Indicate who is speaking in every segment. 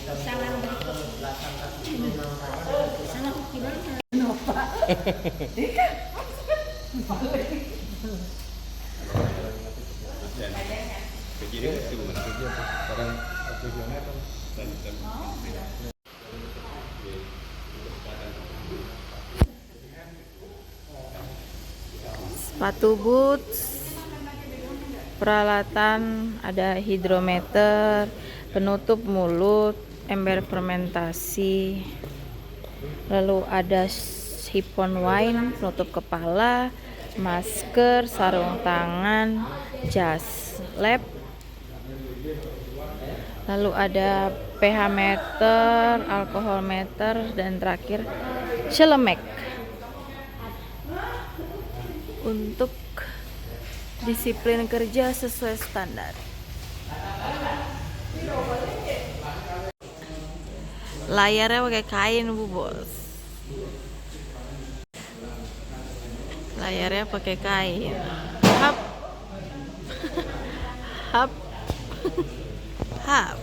Speaker 1: Salah berikut. Salah gimana? Kenapa? Dika.
Speaker 2: Begini itu sekarang tujuannya kan
Speaker 3: sepatu boots, peralatan ada hidrometer, penutup mulut, ember fermentasi, lalu ada sipon wine, penutup kepala, masker, sarung tangan, jas lab, lalu ada pH meter, alkohol meter, dan terakhir celemek untuk disiplin kerja sesuai standar. Layarnya pakai kain, Bu Bos. Layarnya pakai kain. Hap. Hap. Hap.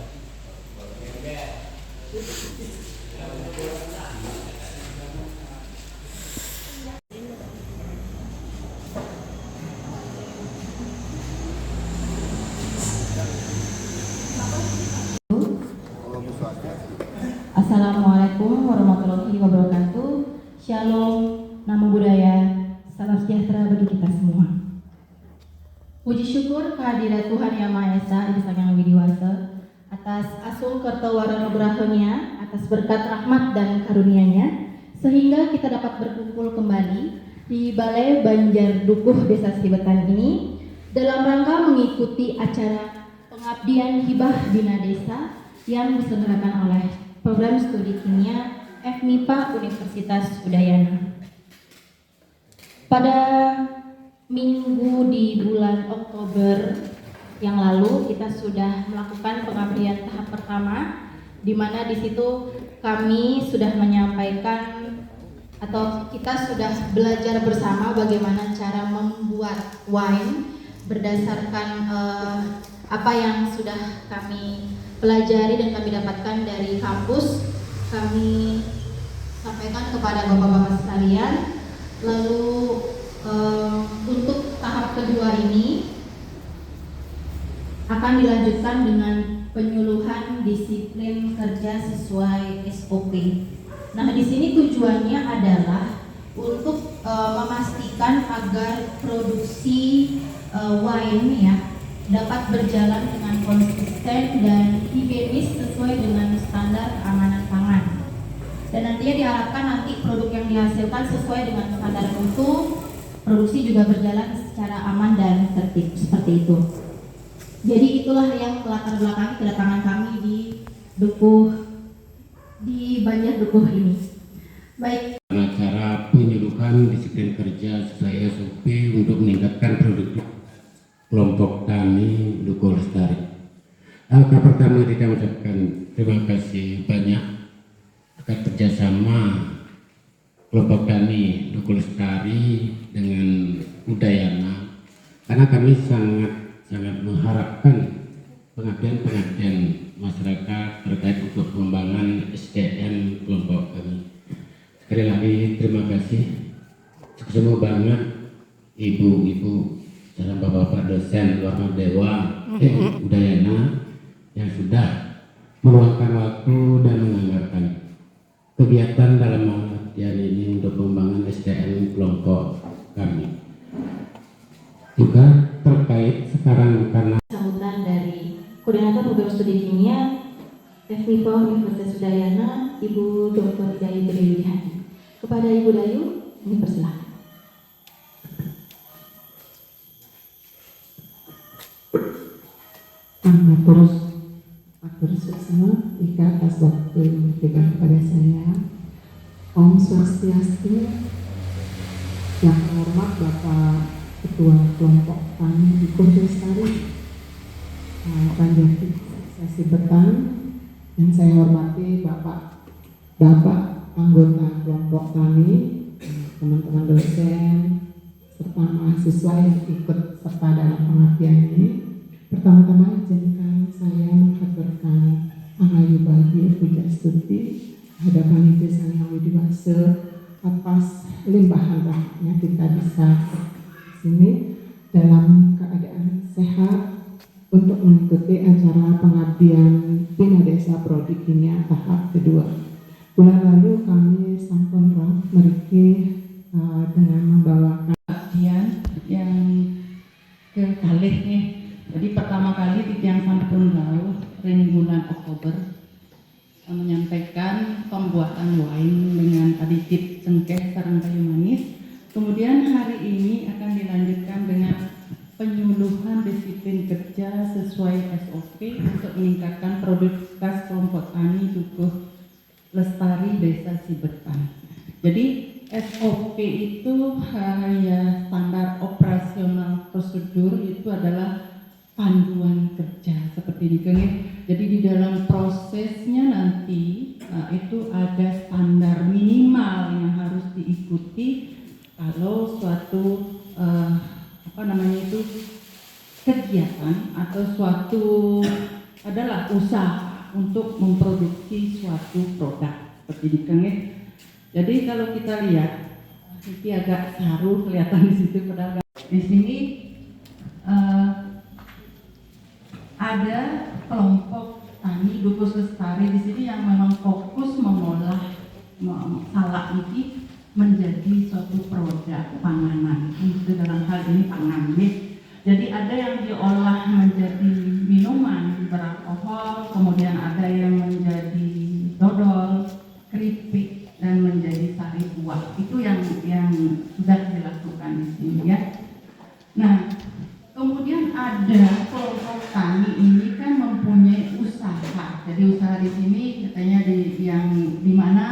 Speaker 4: Assalamualaikum warahmatullahi wabarakatuh. Shalom, namo buddhaya, salam sejahtera bagi kita semua. Puji syukur kehadirat Tuhan Yang Maha Esa Sang Widiwasa atas asung kertawarana brahonya, atas berkat rahmat dan karunia-Nya, sehingga kita dapat berkumpul kembali di Balai Banjar Dukuh Desa Sibetan ini dalam rangka mengikuti acara pengabdian hibah bina desa yang diselenggarakan oleh Program Studi Kimia FMIPA Universitas Udayana. Pada minggu di bulan Oktober yang lalu kita sudah melakukan pengabdian tahap pertama, di mana di situ kami sudah menyampaikan atau kita sudah belajar bersama bagaimana cara membuat wine berdasarkan apa yang sudah kami pelajari dan kami dapatkan dari kampus. Kami sampaikan kepada bapak-bapak sekalian. Lalu untuk tahap kedua ini akan dilanjutkan dengan penyuluhan disiplin kerja sesuai SOP. Nah, di sini tujuannya adalah untuk memastikan agar produksi wine ya dapat berjalan dengan konsisten dan higienis sesuai dengan standar keamanan pangan. Dan nantinya diharapkan nanti produk yang dihasilkan sesuai dengan standar mutu, produksi juga berjalan secara aman dan tertib seperti itu. Jadi itulah yang melatar belakangi kedatangan kami di Banjar Dukuh ini. Baik.
Speaker 5: Cara penyuluhan disiplin kerja sesuai SOP untuk meningkatkan produktivitas kelompok tani Dukuh Lestari. Langkah pertama kita mengucapkan terima kasih banyak atas kerjasama kelompok tani Dukuh Lestari dengan Udayana, karena kami sangat mengharapkan pengabdian masyarakat terkait untuk pengembangan SDM kelompok kami. Sekali lagi terima kasih semua banget ibu-ibu dan bapak-bapak dosen luar Dewa Udayana yang sudah meluangkan waktu dan menganggarkan kegiatan dalam pengabdian ini untuk pengembangan SDM kelompok kami. Juga terkait sekarang karena
Speaker 4: Sambutan dari Koordinator Program Studi Kimia FMIPA Universitas Udayana, Ibu Dr. Dayu Triwidihati. Kepada Ibu Dayu, ini persilakan.
Speaker 6: Atur suksma jika atas waktu yang diberikan kepada saya. Om Swastiastu. Yang terhormat Bapak Ketua Kelompok Tani Dukuh Lestari Banjar Desa Sibetan, yang saya hormati Bapak anggota kelompok tani, teman-teman dosen, serta mahasiswa yang ikut serta dalam pengabdian ini. Pertama-tama izinkan saya menghaturkan Angayu Bagir Pujastuti hadapan Ibu Sang Widiwase atas limpahan rahmatnya kita bisa sini dalam keadaan sehat untuk mengikuti acara pengabdian Bina Desa Prodi Kimia tahap kedua. Bulan lalu kami sampun meriki dengan membawakan
Speaker 4: Pengabdian yang kekalih nih. Jadi pertama kali Titiang sampun rawuh ring bulan Oktober menyampaikan pembuatan wine dengan aditip cengkeh sareng kayu manis. Kemudian hari ini akan dilanjutkan dengan penyuluhan disiplin kerja sesuai SOP untuk meningkatkan produktivitas kelompok tani Dukuh Lestari Desa Sibertan. Jadi SOP itu hanya standar operasional prosedur, itu adalah panduan kerja seperti ini. Jadi di dalam prosesnya nanti itu ada standar minimal yang harus diikuti kalau suatu kegiatan atau suatu adalah usaha untuk memproduksi suatu produk seperti ini. Jadi kalau kita lihat, ini agak saru kelihatan di situ pedagang. Di sini ada kelompok tani Dukuh Lestari di sini yang memang fokus mengolah salak ini menjadi suatu produk panganan. Itu dalam hal ini pangan. Jadi ada yang diolah menjadi minuman beralkohol, kemudian ada yang menjadi dodol, keripik, dan menjadi sari buah. Itu yang sudah dilakukan di sini ya. Nah, kemudian ada kelompok tani ini kan mempunyai usaha. Jadi usaha di sini katanya di mana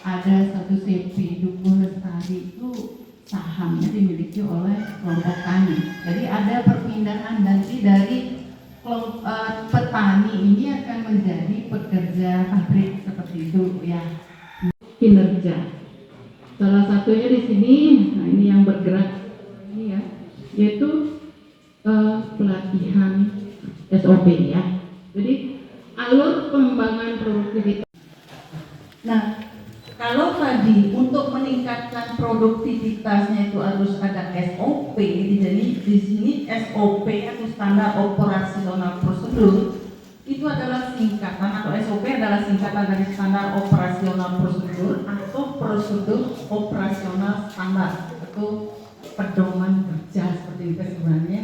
Speaker 4: ada satu CP Dukuh Lestari itu sahamnya dimiliki oleh kelompok tani. Jadi ada perpindahan nanti dari petani ini akan menjadi pekerja pabrik seperti itu ya. Kinerja. Salah satunya di sini, nah ini yang bergerak ini ya, yaitu pelatihan SOP ya. Jadi alur pengembangan produktivitas. Nah, kalau tadi untuk meningkatkan produktivitasnya itu harus ada SOP, jadi di sini SOP atau standar operasional prosedur itu adalah singkatan, atau SOP adalah singkatan dari standar operasional prosedur atau prosedur operasional standar atau pedoman kerja seperti itu sebenarnya.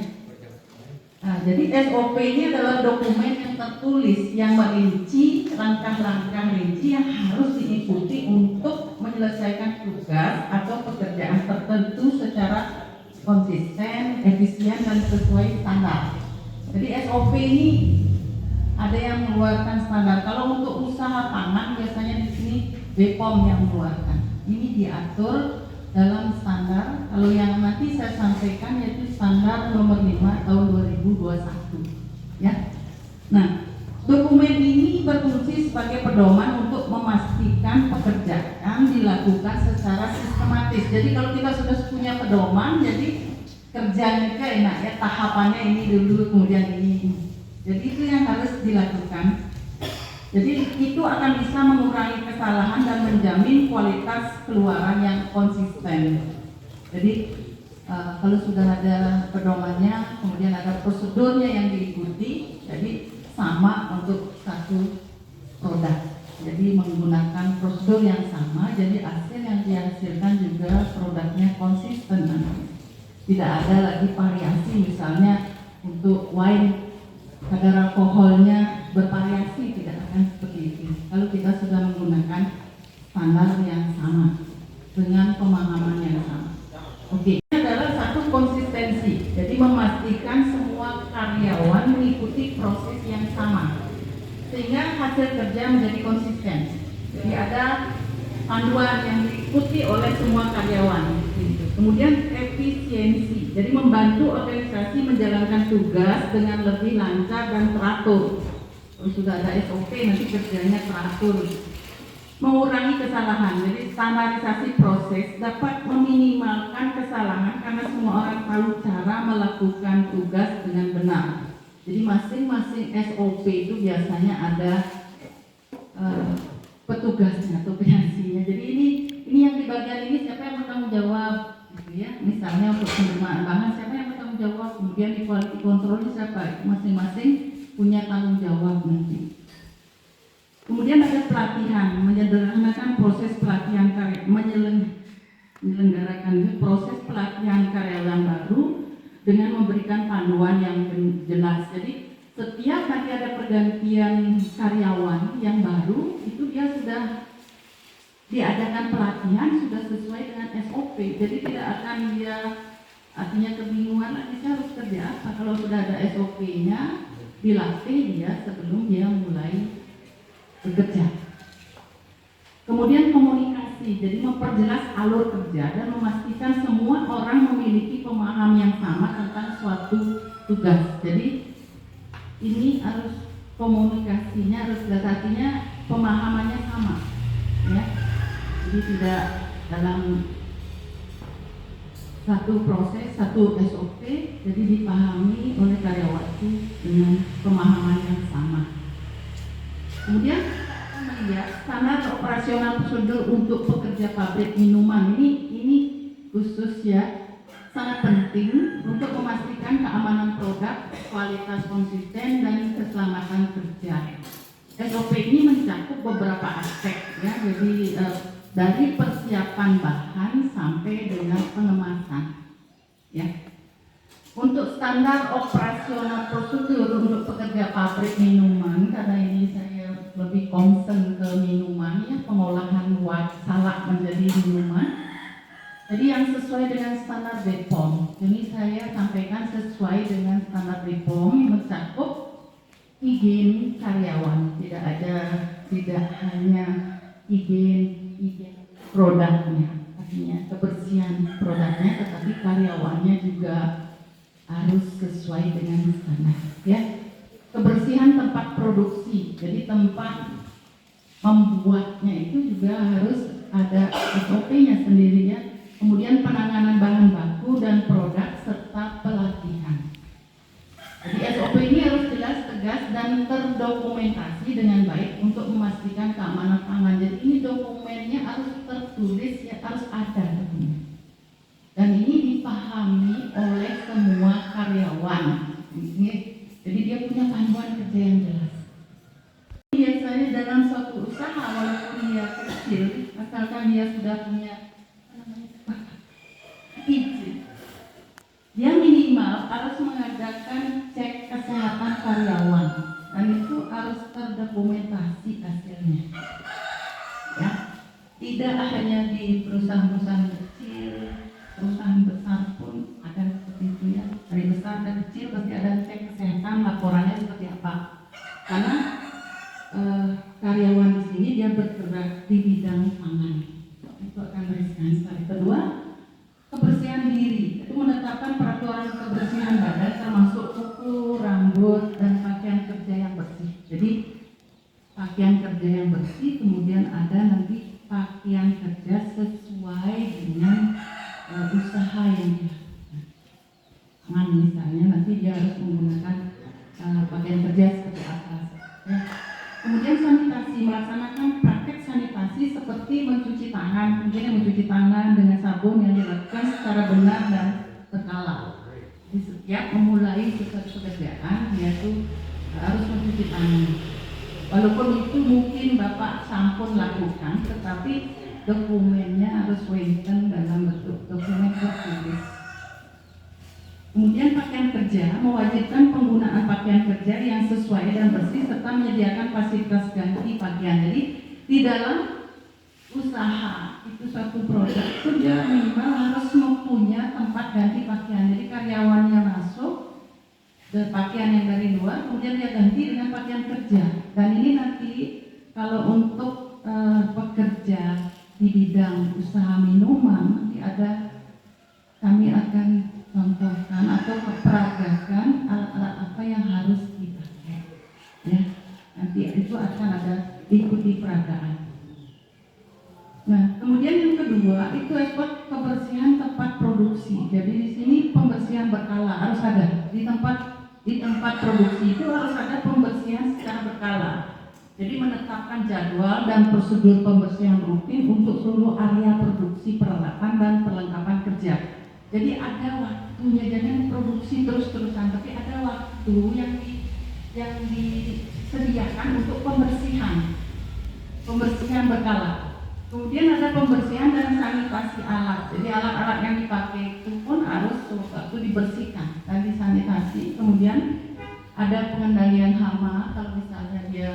Speaker 4: Nah, jadi SOP ini adalah dokumen yang tertulis yang merinci langkah-langkah rinci yang harus diikuti untuk menyelesaikan tugas atau pekerjaan tertentu secara konsisten, efisien, dan sesuai standar. Jadi SOP ini ada yang mengeluarkan standar. Kalau untuk usaha pangan biasanya di sini BPOM yang mengeluarkan. Ini diatur dalam standar. Kalau yang nanti saya sampaikan yaitu standar nomor 5 tahun 2021 ya. Nah, dokumen ini berfungsi sebagai pedoman untuk memastikan pekerjaan dilakukan secara sistematis. Jadi kalau kita sudah punya pedoman, jadi kerjanya kita enak ya, tahapannya ini dulu kemudian ini. Jadi itu yang harus dilakukan. Jadi itu akan bisa mengurangi kesalahan dan menjamin kualitas keluaran yang konsisten. Jadi kalau sudah ada pedomannya, kemudian ada prosedurnya yang diikuti, jadi sama untuk satu produk. Jadi menggunakan prosedur yang sama, jadi hasil yang dihasilkan juga produknya konsisten. Tidak ada lagi variasi, misalnya untuk wine kadar alkoholnya bervariasi, tidak akan seperti itu. Kalau kita sudah menggunakan standar yang sama dengan pemahaman yang sama. Oke, ini adalah satu konsistensi. Jadi memastikan semua karyawan mengikuti proses yang sama sehingga hasil kerja menjadi konsisten. Jadi ada panduan yang diikuti oleh semua karyawan. Kemudian efisiensi, jadi membantu organisasi menjalankan tugas dengan lebih lancar dan teratur. Kalau sudah ada SOP, nanti kerjanya teratur. Mengurangi kesalahan, jadi standarisasi proses dapat meminimalkan kesalahan karena semua orang tahu cara melakukan tugas dengan benar. Jadi masing-masing SOP itu biasanya ada petugasnya atau PNC-nya. Jadi ini yang di bagian ini siapa yang bertanggung jawab, gitu ya. Misalnya untuk penerimaan bahan siapa yang bertanggung jawab, kemudian di quality control siapa, masing-masing punya tanggung jawab nanti. Kemudian ada pelatihan, menyederhanakan proses pelatihan menyelenggarakan proses pelatihan karyawan baru dengan memberikan panduan yang jelas. Jadi setiap nanti ada pergantian karyawan yang baru, itu dia sudah diadakan pelatihan sudah sesuai dengan SOP. Jadi tidak akan dia artinya kebingungan lagi saya harus kerja apa. Kalau sudah ada SOP-nya, dilatih dia sebelum dia mulai bekerja. Kemudian komunikasi, jadi memperjelas alur kerja dan memastikan semua orang memiliki pemahaman yang sama tentang suatu tugas. Jadi ini harus komunikasinya harus jelas, artinya pemahamannya sama, ya. Jadi tidak dalam satu proses, satu SOP, jadi dipahami oleh karyawan itu dengan pemahaman yang sama. Kemudian kita melihat standar operasional prosedur untuk pekerja pabrik minuman ini khusus ya, sangat penting untuk memastikan keamanan produk, kualitas konsisten dan keselamatan kerja. SOP ini mencakup beberapa aspek ya, jadi dari persiapan bahan sampai dengan pengemasan ya. Untuk standar operasional prosedur untuk pekerja pabrik minuman, karena ini saya lebih concern ke minuman ya, pengolahan salak menjadi minuman. Jadi yang sesuai dengan standar BPOM, ini saya sampaikan sesuai dengan standar BPOM mencakup higien karyawan, tidak hanya higien produknya, artinya kebersihan produknya, tetapi karyawannya juga harus sesuai dengan standar ya. Kebersihan tempat produksi, jadi tempat membuatnya itu juga harus ada SOP-nya sendiri ya. Kemudian penanganan bahan baku dan produk serta pelatihan. Jadi SOP ini harus jelas, tegas dan terdokumentasi dengan baik untuk memastikan keamanan pangan. Jadi ini dokumennya harus tertulis ya, harus ada dokumen. Dan ini dipahami oleh semua karyawan. Jadi dia punya panduan kerja yang jelas. Biasanya dalam suatu usaha walaupun dia kecil, asalkan dia sudah punya izin, dia minimal harus mengadakan cek kesehatan karyawan dan itu harus terdokumentasi hasilnya. Ya, tidak hanya di perusahaan-perusahaan kecil, perusahaan besar pun ada seperti itu ya. Dari besar dan kecil pasti ada cek kesehatan, laporannya seperti apa. Karena karyawan di sini dia bergerak di bidang pangan, itu akan beriskan sekali. Kedua, kebersihan diri, itu menetapkan peraturan kebersihan badan termasuk kuku, rambut, dan pakaian kerja yang bersih. Jadi pakaian kerja yang bersih, kemudian ada nanti pakaian kerja sesuai dengan usaha yang dilakukan. Pangan misalnya nanti dia harus menggunakan pakaian kerja seperti apa. Ya. Kemudian sanitasi, melaksanakan praktek sanitasi seperti mencuci tangan, kemudian mencuci tangan dengan sabun yang dilakukan secara benar dan berkala. Jadi setiap memulai sesuatu pekerjaan, dia tuh harus mencuci tangan. Walaupun itu mungkin Bapak sampun lakukan, tetapi dokumennya harus written dalam bentuk dokumen tertulis. Kemudian pakaian kerja mewajibkan penggunaan pakaian kerja yang sesuai dan bersih serta menyediakan fasilitas ganti pakaian. Jadi di dalam usaha itu suatu produk itu dia minimal harus mempunyai tempat ganti pakaian. Jadi karyawannya masuk ke pakaian yang dari luar, kemudian dia ganti dengan pakaian kerja. Dan ini nanti kalau untuk pekerja di bidang usaha minuman nanti ada, kami akan contohkan atau peragakan alat-alat apa yang harus dipakai ya, nanti itu akan ada ikuti peragaan. Nah kemudian yang kedua itu aspek kebersihan tempat produksi. Jadi di sini pembersihan berkala harus ada di tempat produksi, itu harus ada pembersihan secara berkala. Jadi menetapkan jadwal dan prosedur pembersihan rutin untuk seluruh area produksi peralatan dan perlengkapan kerja. Jadi ada waktunya, jangan produksi terus-terusan, tapi ada waktu yang disediakan untuk pembersihan berkala. Kemudian ada pembersihan dan sanitasi alat. Jadi alat-alat yang dipakai itu pun harus waktu dibersihkan dan disanitasi. Kemudian ada pengendalian hama, kalau misalnya dia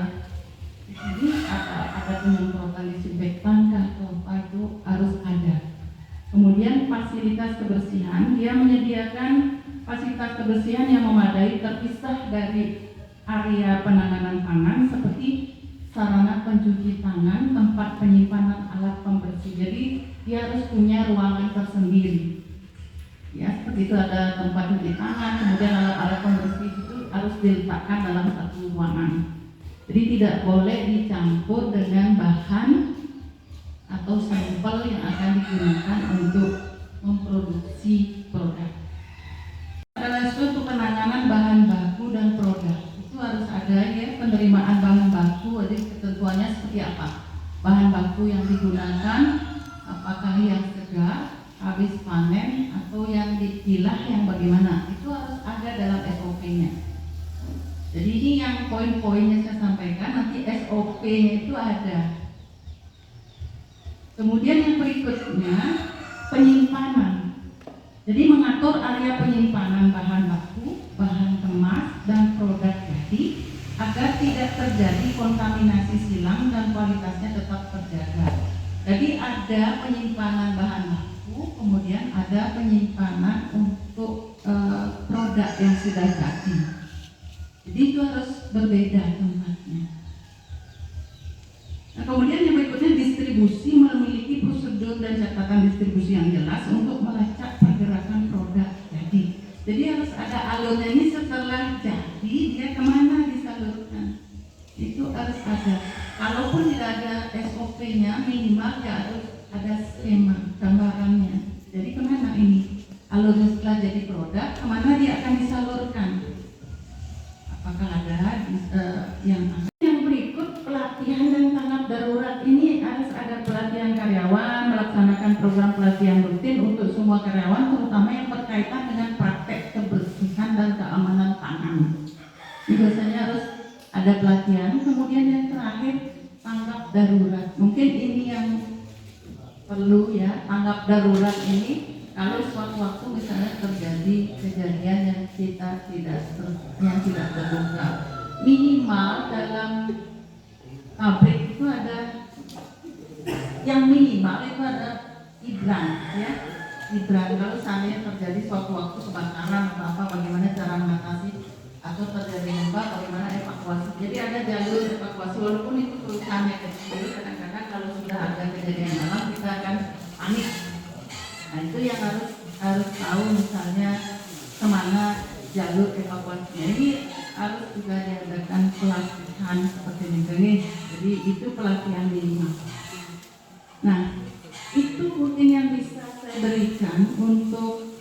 Speaker 4: di sini ada penyemprotan disinfektan atau apa itu harus ada. Kemudian fasilitas kebersihan, dia menyediakan fasilitas kebersihan yang memadai terpisah dari area penanganan pangan seperti sarana pencuci tangan, tempat penyimpanan alat pembersih. Jadi dia harus punya ruangan tersendiri. Ya, seperti itu ada tempat cuci tangan, kemudian alat-alat pembersih itu harus diletakkan dalam satu ruangan. Jadi tidak boleh dicampur dengan bahan atau sampel yang akan digunakan untuk memproduksi produk. Adalah untuk penanganan bahan baku dan produk. Itu harus ada ya penerimaan bahan baku, jadi ketentuannya seperti apa. Bahan baku yang digunakan apakah yang segar, habis panen atau yang dipilah yang bagaimana. Itu harus ada dalam SOP-nya. Jadi ini yang poin-poinnya saya sampaikan, nanti SOP-nya itu ada. Kemudian yang berikutnya penyimpanan. Jadi mengatur area penyimpanan bahan baku, bahan kemas dan produk jadi agar tidak terjadi kontaminasi silang dan kualitasnya tetap terjaga. Jadi ada penyimpanan bahan baku, kemudian ada penyimpanan untuk produk yang sudah jadi. Jadi itu harus berbeda tempatnya. Nah, kemudian yang berikutnya distribusi memiliki prosedur dan catatan distribusi yang jelas untuk melacak pergerakan produk jadi. Jadi harus ada alurnya, ini setelah jadi dia kemana disalurkan. Itu harus ada. Kalaupun tidak ada SOP-nya minimal ya harus ada skema gambarannya. Jadi kemana ini alurnya setelah jadi produk, kemana dia akan disalurkan. Apakah ada yang berikut pelatihan dan tanggap darurat ini harus ada pelatihan karyawan, melaksanakan program pelatihan rutin untuk semua karyawan, terutama yang berkaitan dengan praktek kebersihan dan keamanan pangan. Biasanya harus ada pelatihan. Kemudian yang terakhir tanggap darurat. Mungkin ini yang perlu ya, tanggap darurat ini. Kalau suatu waktu misalnya terjadi kejadian yang tidak terduga, minimal dalam pabrik itu ada yang minimal itu ada hidran ya, hidran. Kalau seandainya terjadi suatu waktu kebakaran atau apa, bagaimana cara mengatasi, atau terjadi gempa, bagaimana evakuasi. Jadi ada jalur evakuasi, walaupun itu perusahaannya kecil, kadang-kadang kalau sudah ada kejadian alam kita akan panik. Nah itu yang harus tahu misalnya kemana jalur evakuasinya. Ini harus juga diadakan pelatihan seperti ini. Jadi itu pelatihan minimal. Nah itu mungkin yang bisa saya berikan untuk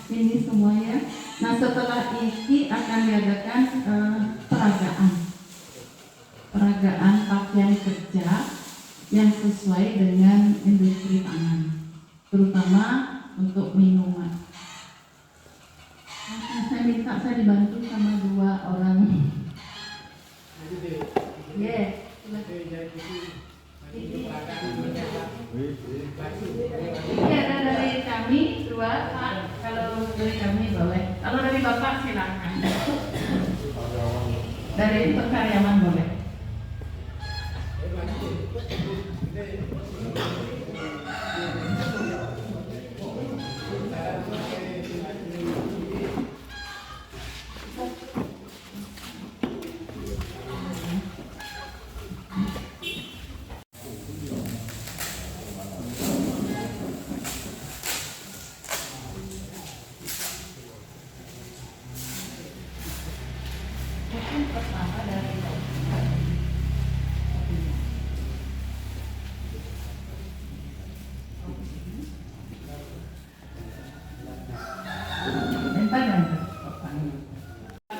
Speaker 4: ini semuanya. Nah setelah ini akan diadakan peragaan pakaian kerja yang sesuai dengan industri pangan, terutama untuk minuman. Saya minta saya dibantu sama 2 orang. Ini ada dari kami 2 Pak. Kalau dari kami boleh. Kalau dari Bapak silakan. Dari karyawan boleh. Pertama dari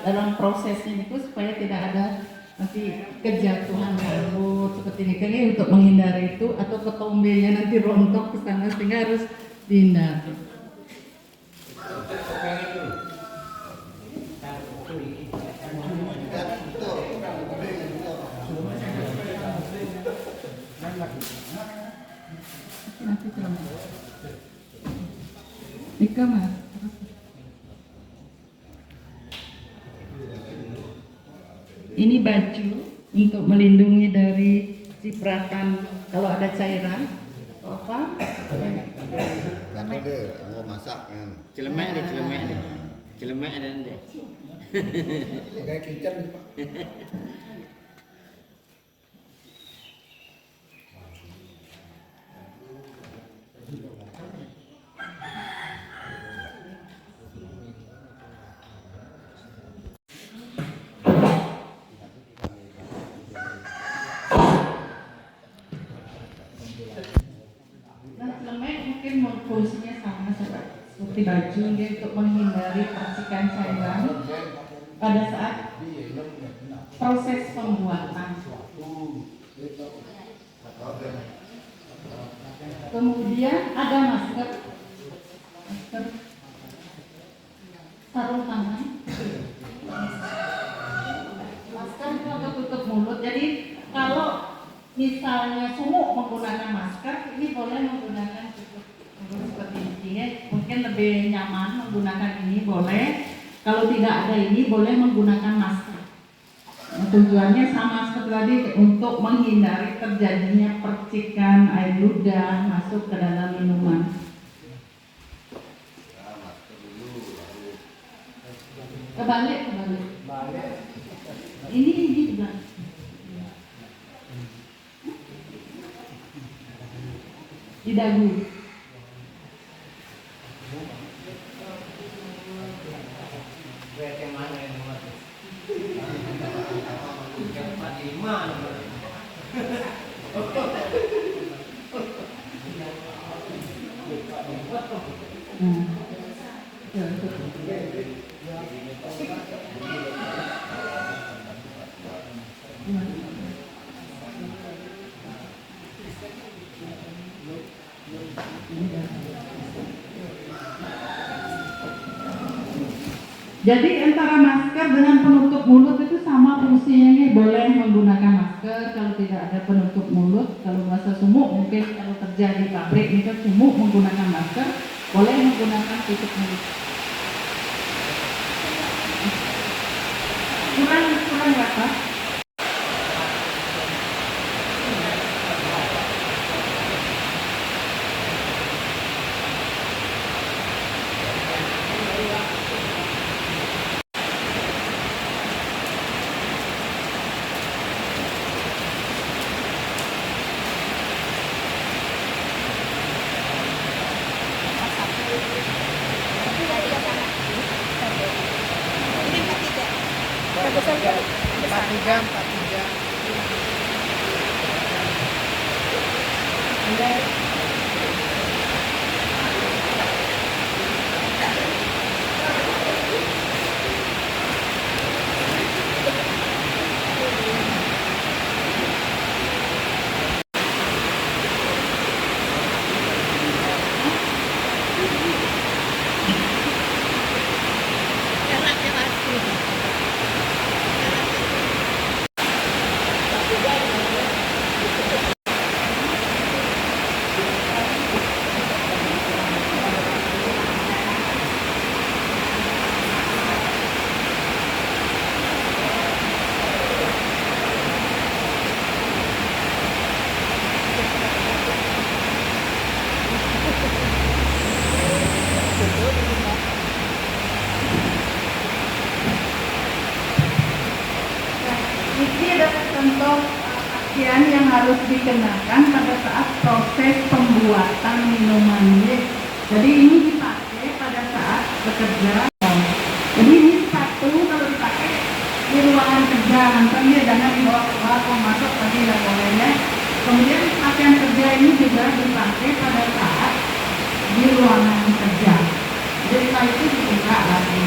Speaker 4: dalam prosesnya itu supaya tidak ada nanti
Speaker 6: nanti kejatuhan rambut seperti ini kan, ini untuk menghindari itu, atau ketombenya nanti rontok ke sana sehingga harus dihindari. Ika mas. Ini baju untuk melindungi dari cipratan kalau ada cairan apa?
Speaker 7: Karena dia mau masak kan.
Speaker 8: Celemek deh, celemek ada deh.
Speaker 7: Kayak kitchen.
Speaker 6: Nah, celemek mungkin fungsinya sama seperti baju, dia untuk menghindari percikan cairan pada saat proses pembuatan. Kemudian ada masker sarung tangan, masker itu untuk tutup mulut. Jadi kalau misalnya sumuk menggunakan masker, ini boleh menggunakan tutup mulut seperti ini. Mungkin lebih nyaman menggunakan ini, boleh. Kalau tidak ada ini, boleh menggunakan masker. Nah, tujuannya sama seperti tadi, untuk menghindari terjadinya percikan air ludah masuk ke dalam minuman. Kebalik. Ini di belakang. Di dagu. Jadi antara masker dengan penutup mulut itu sama fungsinya, nih. Boleh menggunakan masker kalau tidak ada penutup mulut. Kalau merasa sumuk, mungkin kalau kerja di pabrik itu sumuk menggunakan masker, boleh menggunakan tutup mulut. Kurang rata. Ini adalah contoh pakaian yang harus dikenakan pada saat proses pembuatan minuman. Jadi ini dipakai pada saat bekerja. Jadi ini sepatu kalau dipakai di ruangan kerja, nanti dia jangan dibawa keluar, kalau masuk tadi tidak boleh ya. Kemudian pakaian kerja ini juga dipakai pada saat di ruangan kerja. Jadi setelah itu dibuka lagi.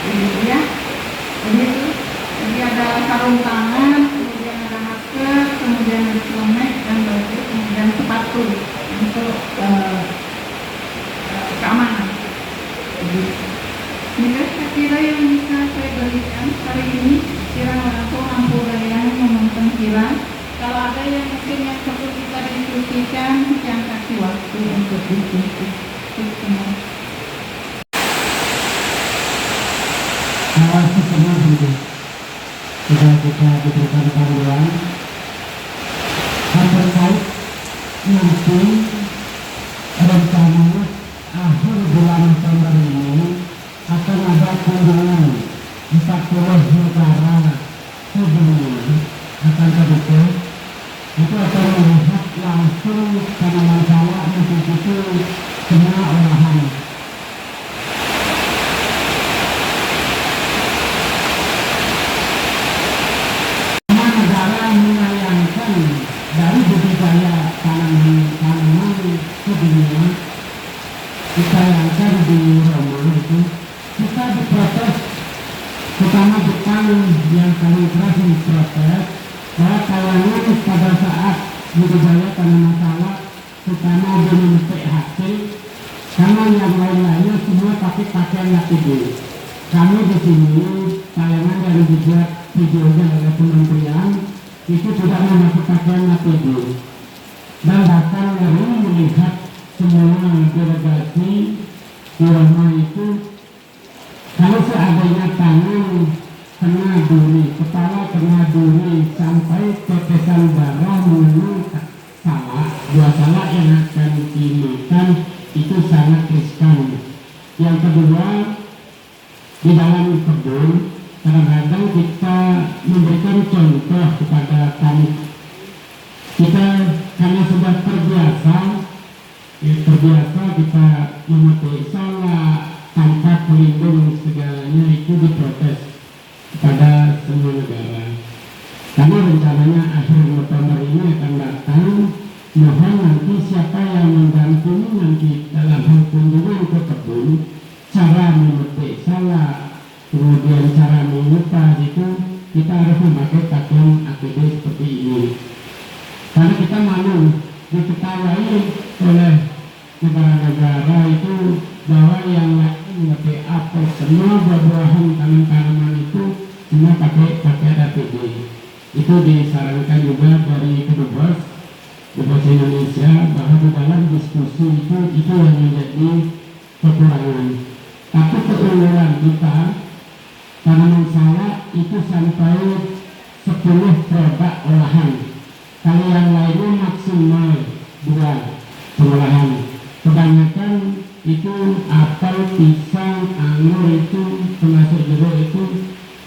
Speaker 6: Ini ya. Jadi ada sarung tangan,
Speaker 5: Setelah itu sudah kita diberikan panduan terkait nanti rencananya akhir bulan November ini akan ada kunjungan 40 negara sedunia akan terbuka. Itu akan melihat langsung tanaman salak mengikuti semua olahan. Semua negara menyayangkan dari budidaya tanaman sedunia. Disayangkan di Roma itu kita diprotes, terutama Jepang yang paling keras diprotes bahwa kalangan pada saat budidaya tanaman salak terutama belum hasil, karena yang lain-lainnya semua pakai pakaian lapidu. Kami di sini tayangan dari dibuat videonya oleh kementerian itu tidak memakai pakaian lapidu, dan bahkan ngeri melihat semua delegasi di Roma itu kalau seandainya tangan kena duri, kepala kena duri sampai tetesan darah mengenai salak, buah salak yang akan dimakan itu sangat riskan. Yang kedua, di dalam kebun kadang-kadang kita memberikan contoh kepada kami. Kita karena sudah terbiasa kita memakai salak tanpa pelindung segalanya, itu diprotes kepada semua negara. Karena rencananya akhir November ini akan datang, mohon nanti siapa yang mendampingi nanti dalam hal kunjungan ke kebun, cara memetik salak, kemudian cara mengupas itu kita harus memakai pakaian APD seperti ini. Karena kita malu diketahui oleh negara-negara itu bahwa yang lain memakai apel, semua buah-buahan, tanaman-tanaman itu semua pakai APD. Itu disarankan juga dari Kedubes Indonesia bahwa di dalam diskusi itu yang menjadi kekurangan. Tapi keunggulan kita tanaman salak itu sampai 10 produk olahan. Kalau yang lainnya maksimal 2 pengolahan. Kebanyakan itu apel, pisang, anggur itu termasuk jeruk itu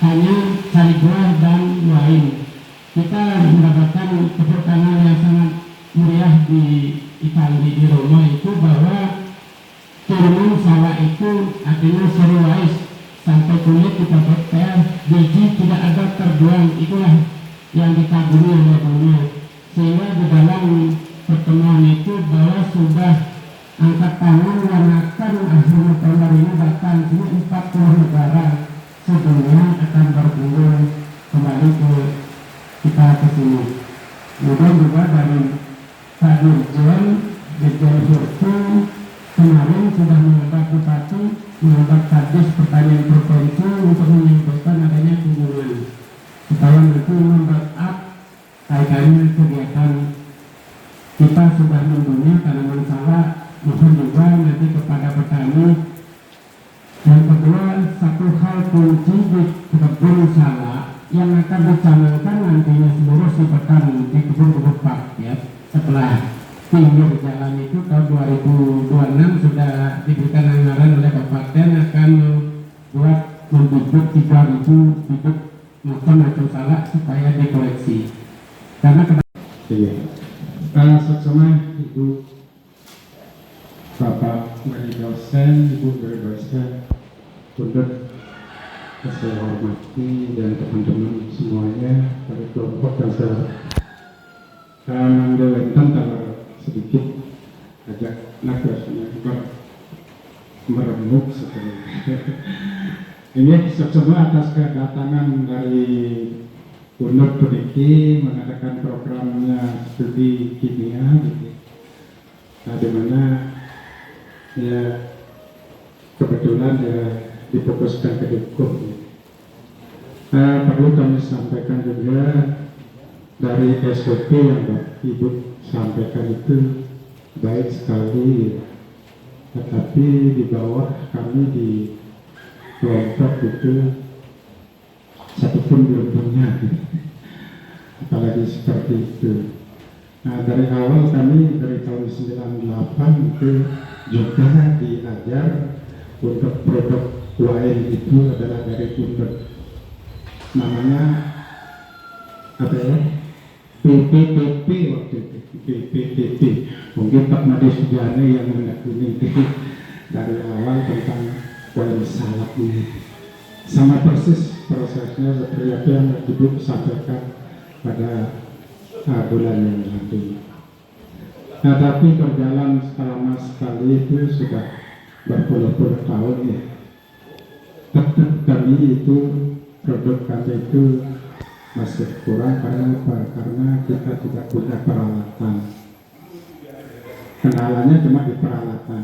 Speaker 5: hanya sari buah dan wine. Kita mendapatkan keberkahan yang sangat meriah di Italia, di Roma itu bahwa turunan salak itu artinya seruais sampai kulit kita betel, biji tidak ada terbuang. Itulah yang dikagumi oleh dunia. Sehingga di dalam pertemuan itu bahwa sudah angkat tangan yang akan akhir November ini datang sini 40 negara sedunia akan berkunjung kembali ke kita ke sini. Kemudian juga dari Pak Dirjen Hurtu kemarin sudah mengangkat bupati, mengangkat Kadis Pertanian Provinsi untuk menyampaikan adanya kunjungan supaya nanti membackup kaitannya kegiatan kita sudah mendunia tanaman salak. Mohon juga nanti kepada petani. Yang kedua, satu hal kunci di kebun salak yang akan dicanangkan nantinya seluruh si petani di kebun-kebun paket setelah pinggir jalan itu tahun 2026 sudah diberikan anggaran oleh Kabupaten akan membuat membibit 3.000 bibit macam salak supaya dikoleksi. Karena sama Ibu Bapak Mari dosen, Ibu Guru dosen, Bunda saya hormati dan teman-teman semuanya dari kelompok yang saya menjalankan tanpa sedikit agak nakasnya meremuk seperti ini semua atas kedatangan dari Unur Peniki mengadakan programnya studi kimia gitu. Nah, di mana ya kebetulan ya difokuskan ke hukum. Perlu kami sampaikan juga dari SOP yang Ibu sampaikan itu baik sekali, tetapi di bawah kami di kelompok itu satupun belum punya, apalagi seperti itu. Nah, dari awal kami dari tahun 98 itu juga diajar untuk produk wine itu adalah dari Punten, namanya apa ya, PPPP waktu itu, PPPP. Mungkin Pak Made Sujane yang menekuni dari awal tentang wine salak ini. Sama persis prosesnya seperti apa yang Ibu sampaikan pada bulan yang lalu. Nah, tapi berjalan selama sekali itu sudah berpuluh-puluh tahun ya. Tetap kami itu, produk kami itu masih kurang. Karena apa? Karena kita tidak punya peralatan. Kendalanya cuma di peralatan.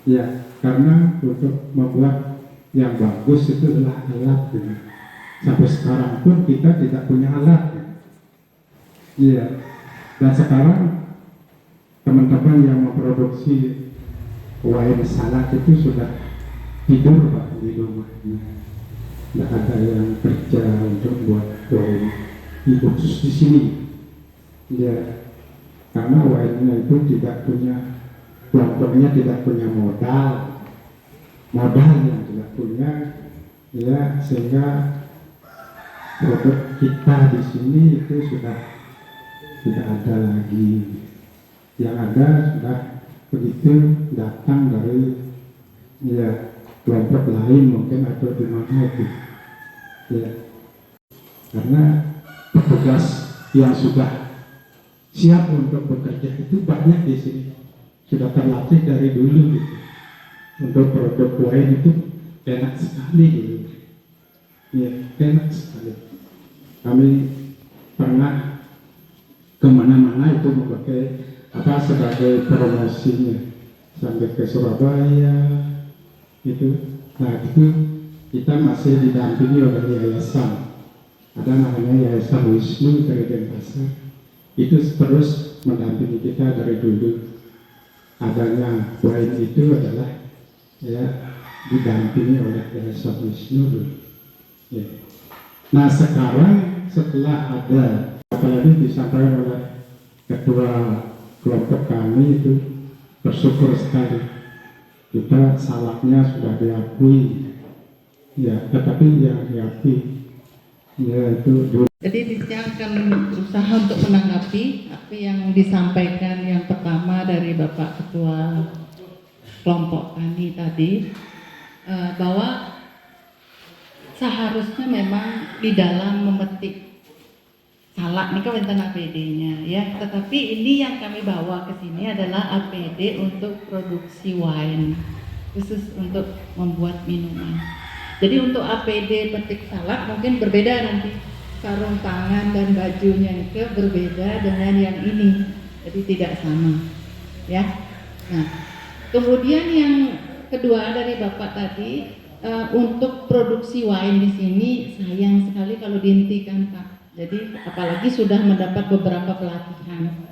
Speaker 5: Ya, karena untuk membuat yang bagus itu adalah alat gitu. Sampai sekarang pun kita tidak punya alat gitu. Iya, dan sekarang teman-teman yang memproduksi wine salak itu sudah tidur Pak di rumahnya. Tidak ada yang kerja untuk buat wine khusus di sini. Ya, karena wine-nya itu tidak punya, kelompoknya tidak punya modal yang tidak punya, ya, sehingga produk kita di sini itu sudah tidak ada lagi. Yang ada sudah begitu datang dari ya kelompok lain mungkin atau di mana itu. Ya, karena petugas yang sudah siap untuk bekerja itu banyak di sini, sudah terlatih dari dulu gitu. Untuk produk wine itu enak sekali gitu. Ya, enak sekali. Kami pernah kemana-mana itu memakai apa sebagai promosinya, sampai ke Surabaya itu. Nah, itu kita masih didampingi oleh yayasan, ada namanya Yayasan Wisnu dari Denpasar, itu terus mendampingi kita dari dulu. Adanya wine itu adalah ya didampingi oleh Yayasan Wisnu dulu. Ya. Nah, sekarang setelah ada, apalagi disampaikan oleh ketua kelompok kami itu, bersyukur sekali kita salaknya sudah diakui, ya, tetapi yang diakui yaitu.
Speaker 6: Jadi saya akan berusaha untuk menanggapi apa yang disampaikan yang pertama dari Bapak Ketua kelompok kami tadi, bahwa seharusnya memang di dalam memetik salak ini kan tentang APD-nya ya, tetapi ini yang kami bawa ke sini adalah APD untuk produksi wine, khusus untuk membuat minuman. Jadi untuk APD petik salak mungkin berbeda nanti, sarung tangan dan bajunya itu berbeda dengan yang ini, jadi tidak sama ya. Nah, kemudian yang kedua dari Bapak tadi, untuk produksi wine di sini sayang sekali kalau dihentikan Pak. Jadi apalagi sudah mendapat beberapa pelatihan.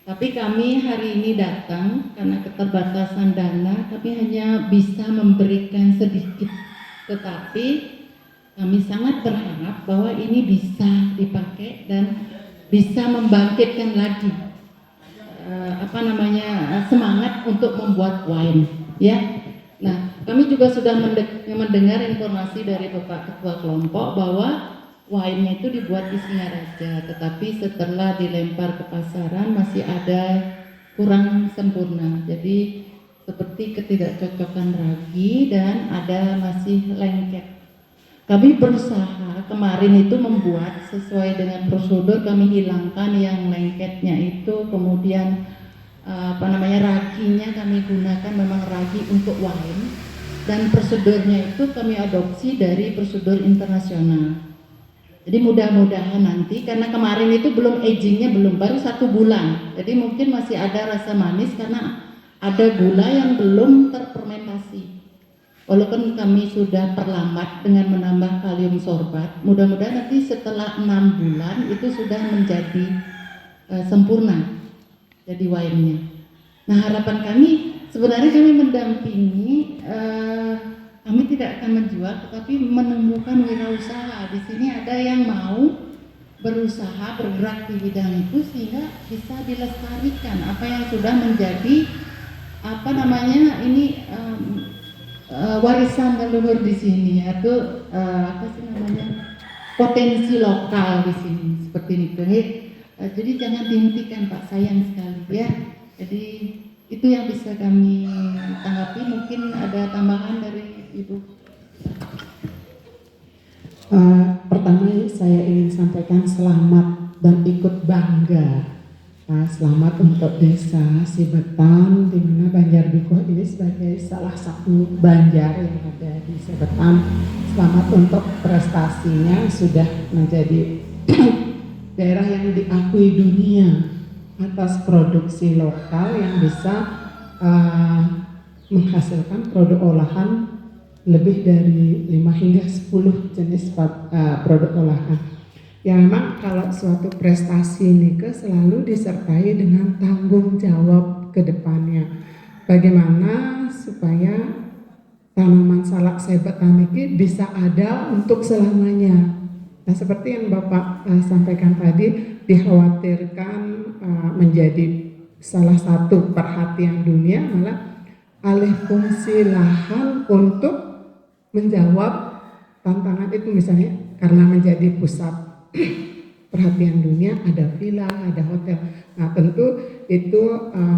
Speaker 6: Tapi kami hari ini datang karena keterbatasan dana, kami hanya bisa memberikan sedikit. Tetapi kami sangat berharap bahwa ini bisa dipakai dan bisa membangkitkan lagi semangat untuk membuat wine ya. Nah, kami juga sudah mendengar informasi dari Bapak Ketua Kelompok bahwa wine-nya itu dibuat di Singaraja, tetapi setelah dilempar ke pasaran masih ada kurang sempurna. Jadi seperti ketidakcocokan ragi dan ada masih lengket. Kami berusaha kemarin itu membuat sesuai dengan prosedur, kami hilangkan yang lengketnya itu, kemudian raginya kami gunakan memang ragi untuk wine, dan prosedurnya itu kami adopsi dari prosedur internasional. Jadi mudah-mudahan nanti, karena kemarin itu belum agingnya baru 1 bulan, jadi mungkin masih ada rasa manis karena ada gula yang belum terfermentasi. Walaupun kami sudah perlambat dengan menambah kalium sorbat, mudah-mudahan nanti setelah 6 bulan itu sudah menjadi sempurna jadi wine-nya. Nah, harapan kami sebenarnya kami mendampingi, kami tidak akan menjual, tetapi menumbuhkan wirausaha. Di sini ada yang mau berusaha bergerak di bidang itu sehingga bisa dilestarikan apa yang sudah menjadi warisan leluhur di sini, yaitu potensi lokal di sini seperti itu. Jadi jangan dihentikan Pak, sayang sekali ya. Jadi itu yang bisa kami tanggapi. Mungkin ada tambahan dari Ibu.
Speaker 9: Pertama saya ingin sampaikan selamat dan ikut bangga. Selamat untuk desa Sibetan, di mana Banjarbikoh ini sebagai salah satu banjar yang ada di Sibetan. Selamat untuk prestasinya, sudah menjadi daerah yang diakui dunia atas produksi lokal yang bisa menghasilkan produk olahan lebih dari 5 hingga 10 jenis produk olahan. Ya memang kalau suatu prestasi Nike selalu disertai dengan tanggung jawab ke depannya. Bagaimana supaya tanaman salak Sibetan ini bisa ada untuk selamanya. Nah, seperti yang Bapak sampaikan tadi, dikhawatirkan menjadi salah satu perhatian dunia, malah alih fungsi lahan untuk menjawab tantangan itu, misalnya karena menjadi pusat perhatian dunia, ada villa, ada hotel. Nah, tentu itu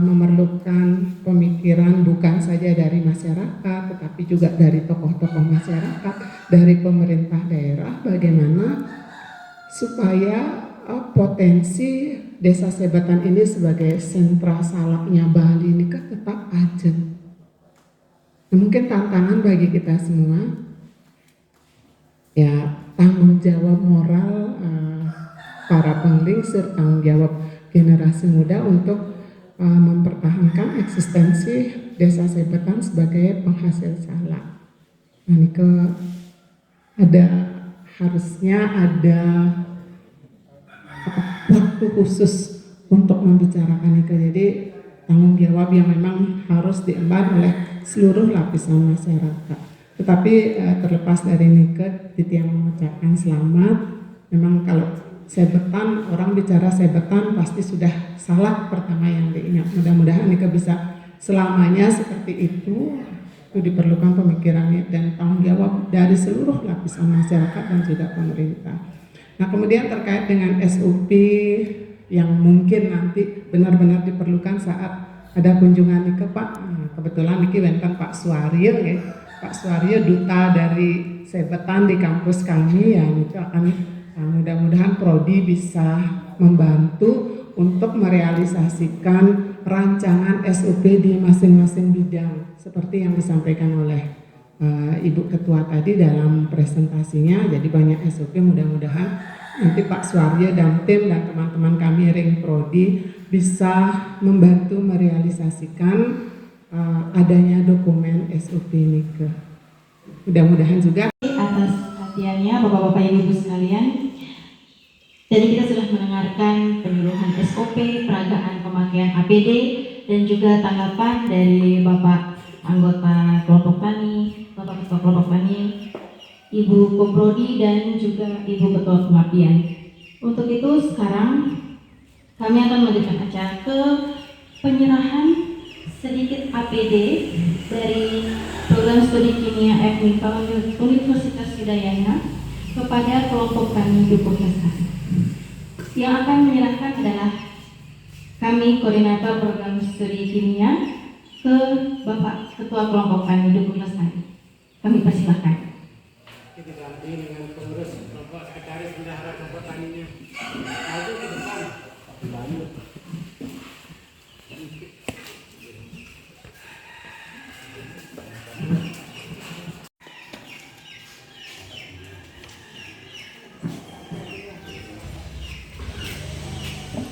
Speaker 9: memerlukan pemikiran bukan saja dari masyarakat, tetapi juga dari tokoh-tokoh masyarakat, dari pemerintah daerah, bagaimana supaya potensi desa Sibetan ini sebagai sentra salaknya Bali ini kan tetap ada. Nah, mungkin tantangan bagi kita semua, ya tanggung jawab moral para penglingsir, tanggung jawab generasi muda untuk mempertahankan eksistensi desa Sibetan sebagai penghasil salak. Nah, ini harusnya ada waktu khusus untuk membicarakan itu. Jadi tanggung jawab yang memang harus diemban oleh seluruh lapisan masyarakat. Tetapi terlepas dari Nike, Titi yang mengucapkan selamat. Memang kalau Sibetan, orang bicara Sibetan pasti sudah salak pertama yang diingat. Mudah-mudahan Nike bisa selamanya seperti itu. Itu diperlukan pemikirannya dan tanggung jawab dari seluruh lapisan masyarakat dan juga pemerintah. Nah, kemudian terkait dengan SOP yang mungkin nanti benar-benar diperlukan saat ada kunjungan Nike, Pak. Kebetulan Niki wenten Pak Suwaryo ya. Pak Suwaryo duta dari Sibetan di kampus kami, yang itu akan mudah-mudahan Prodi bisa membantu untuk merealisasikan rancangan SOP di masing-masing bidang seperti yang disampaikan oleh Ibu Ketua tadi dalam presentasinya. Jadi banyak SOP, mudah-mudahan nanti Pak Suwaryo dan tim dan teman-teman kami Ring Prodi bisa membantu merealisasikan adanya dokumen SOP Nike. Mudah-mudahan juga
Speaker 4: atas perhatiannya Bapak-bapak Ibu sekalian. Jadi kita sudah mendengarkan penyuluhan SOP, peragaan pemakaian APD, dan juga tanggapan dari Bapak anggota kelompok tani, Bapak Ketua kelompok tani, Ibu Koprodi, dan juga Ibu Ketua Pengabdian. Untuk itu sekarang kami akan melanjutkan acara ke penyerahan sedikit APD dari program studi kimia FMIPA Universitas Udayana kepada kelompok tani Dukuh Lestari. Yang akan menyerahkan adalah kami koordinator program studi kimia ke Bapak Ketua kelompok tani Dukuh Lestari. Kami persilahkan.
Speaker 5: Diganti dengan pengurus kelompok sekretaris bendahara kelompok taninya. Maju ke depan.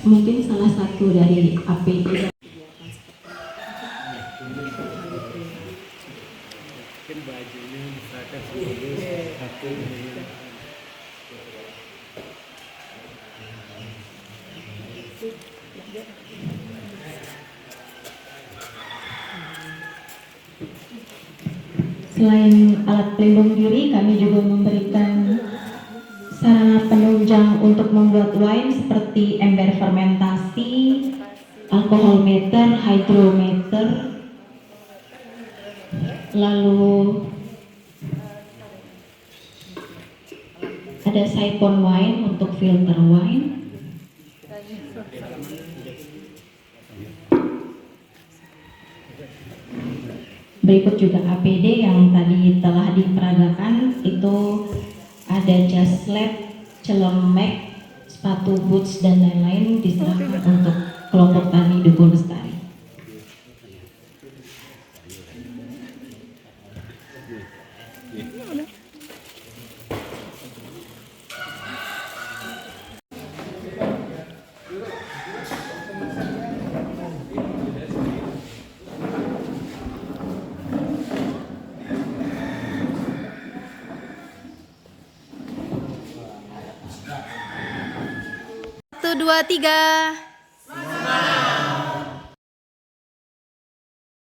Speaker 4: Mungkin salah satu dari APD.
Speaker 5: Mungkin bajunya misalkan pengurus satu dengan
Speaker 4: Selain alat pelindung diri, kami juga memberikan sarana penunjang untuk membuat wine seperti ember fermentasi, alkohol meter, hydrometer, lalu ada siphon wine untuk filter wine. Berikut juga APD yang tadi telah diperagakan, itu ada jas lab, celemek, sepatu boots dan lain-lain diserahkan untuk kelompok tani Dukuh Lestari.
Speaker 3: Satu, dua, tiga.